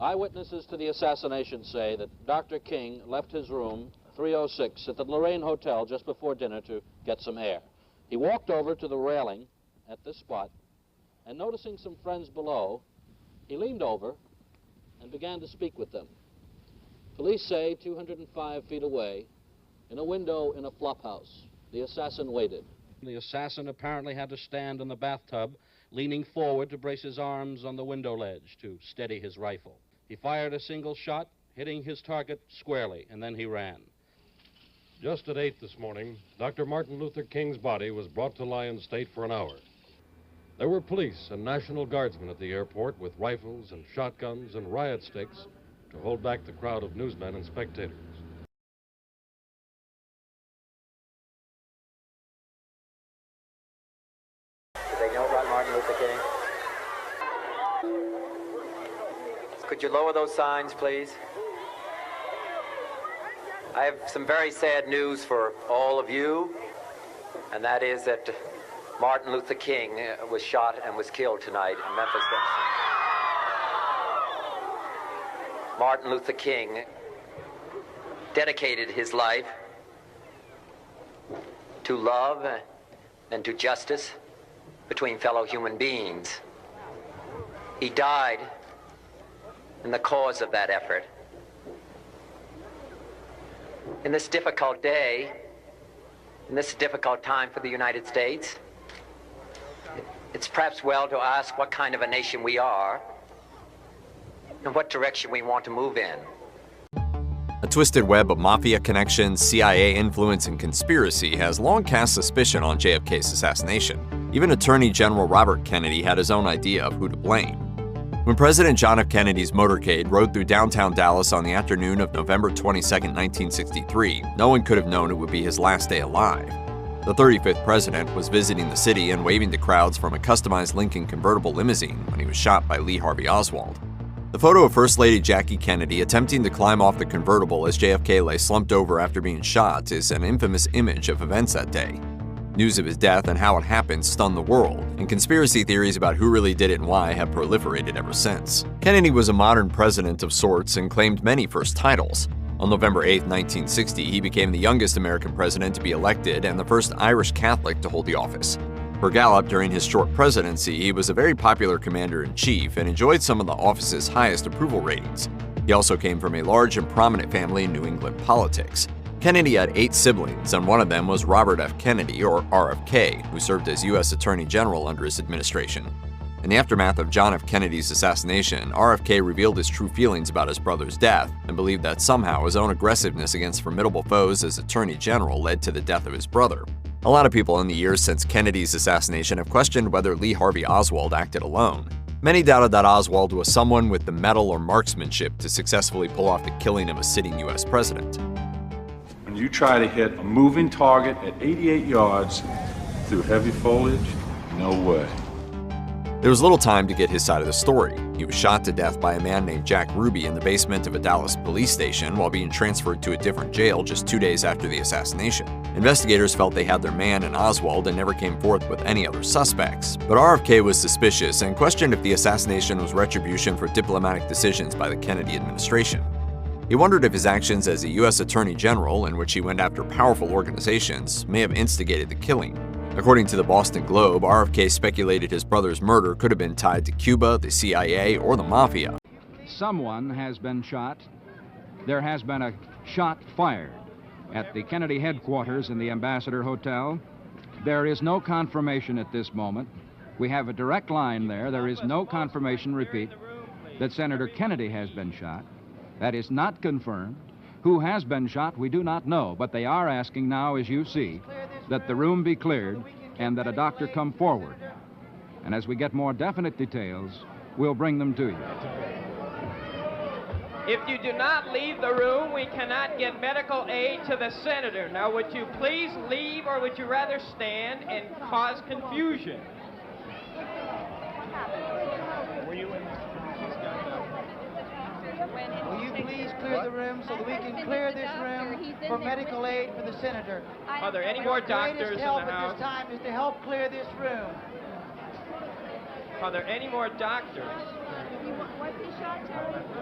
Eyewitnesses to the assassination say that Dr. King left his room 306 at the Lorraine Hotel just before dinner to get some air. He walked over to the railing at this spot, and noticing some friends below, he leaned over and began to speak with them. Police say 205 feet away, in a window in a flop house, the assassin waited. The assassin apparently had to stand in the bathtub, leaning forward to brace his arms on the window ledge to steady his rifle. He fired a single shot, hitting his target squarely, and then he ran. Just at 8 this morning, Dr. Martin Luther King's body was brought to Lyon State for an hour. There were police and National Guardsmen at the airport with rifles and shotguns and riot sticks to hold back the crowd of newsmen and spectators. Do they know about Martin Luther King? Could you lower those signs, please? I have some very sad news for all of you, and that is that Martin Luther King was shot and was killed tonight in Memphis. Martin Luther King dedicated his life to love and to justice between fellow human beings. He died in the cause of that effort. In this difficult day, in this difficult time for the United States, it's perhaps well to ask what kind of a nation we are and what direction we want to move in. A twisted web of mafia connections, CIA influence, and conspiracy has long cast suspicion on JFK's assassination. Even Attorney General Robert Kennedy had his own idea of who to blame. When President John F. Kennedy's motorcade rode through downtown Dallas on the afternoon of November 22, 1963, no one could have known it would be his last day alive. The 35th president was visiting the city and waving to crowds from a customized Lincoln convertible limousine when he was shot by Lee Harvey Oswald. The photo of First Lady Jackie Kennedy attempting to climb off the convertible as JFK lay slumped over after being shot is an infamous image of events that day. News of his death and how it happened stunned the world, and conspiracy theories about who really did it and why have proliferated ever since. Kennedy was a modern president of sorts and claimed many first titles. On November 8, 1960, he became the youngest American president to be elected and the first Irish Catholic to hold the office. Per Gallup, during his short presidency, he was a very popular commander-in-chief and enjoyed some of the office's highest approval ratings. He also came from a large and prominent family in New England politics. Kennedy had 8 siblings, and one of them was Robert F. Kennedy, or RFK, who served as U.S. Attorney General under his administration. In the aftermath of John F. Kennedy's assassination, RFK revealed his true feelings about his brother's death and believed that somehow his own aggressiveness against formidable foes as Attorney General led to the death of his brother. A lot of people in the years since Kennedy's assassination have questioned whether Lee Harvey Oswald acted alone. Many doubted that Oswald was someone with the mettle or marksmanship to successfully pull off the killing of a sitting U.S. president. When you try to hit a moving target at 88 yards through heavy foliage, no way. There was little time to get his side of the story. He was shot to death by a man named Jack Ruby in the basement of a Dallas police station while being transferred to a different jail just 2 days after the assassination. Investigators felt they had their man in Oswald and never came forth with any other suspects. But RFK was suspicious and questioned if the assassination was retribution for diplomatic decisions by the Kennedy administration. He wondered if his actions as a U.S. Attorney General, in which he went after powerful organizations, may have instigated the killing. According to the Boston Globe, RFK speculated his brother's murder could have been tied to Cuba, the CIA, or the Mafia. Someone has been shot. There has been a shot fired at the Kennedy headquarters in the Ambassador Hotel. There is no confirmation at this moment. We have a direct line there. There is no confirmation, repeat, that Senator Kennedy has been shot. That is not confirmed. Who has been shot, we do not know, but they are asking now, as you see, that the room be cleared and that a doctor come forward. And as we get more definite details, we'll bring them to you. If you do not leave the room, we cannot get medical aid to the senator. Now, would you please leave, or would you rather stand and cause confusion? Will you please clear the room so that we can clear this room for medical aid for the senator? Are there any more doctors in the house? The greatest help at this time is to help clear this room. Are there any more doctors? Was he shot?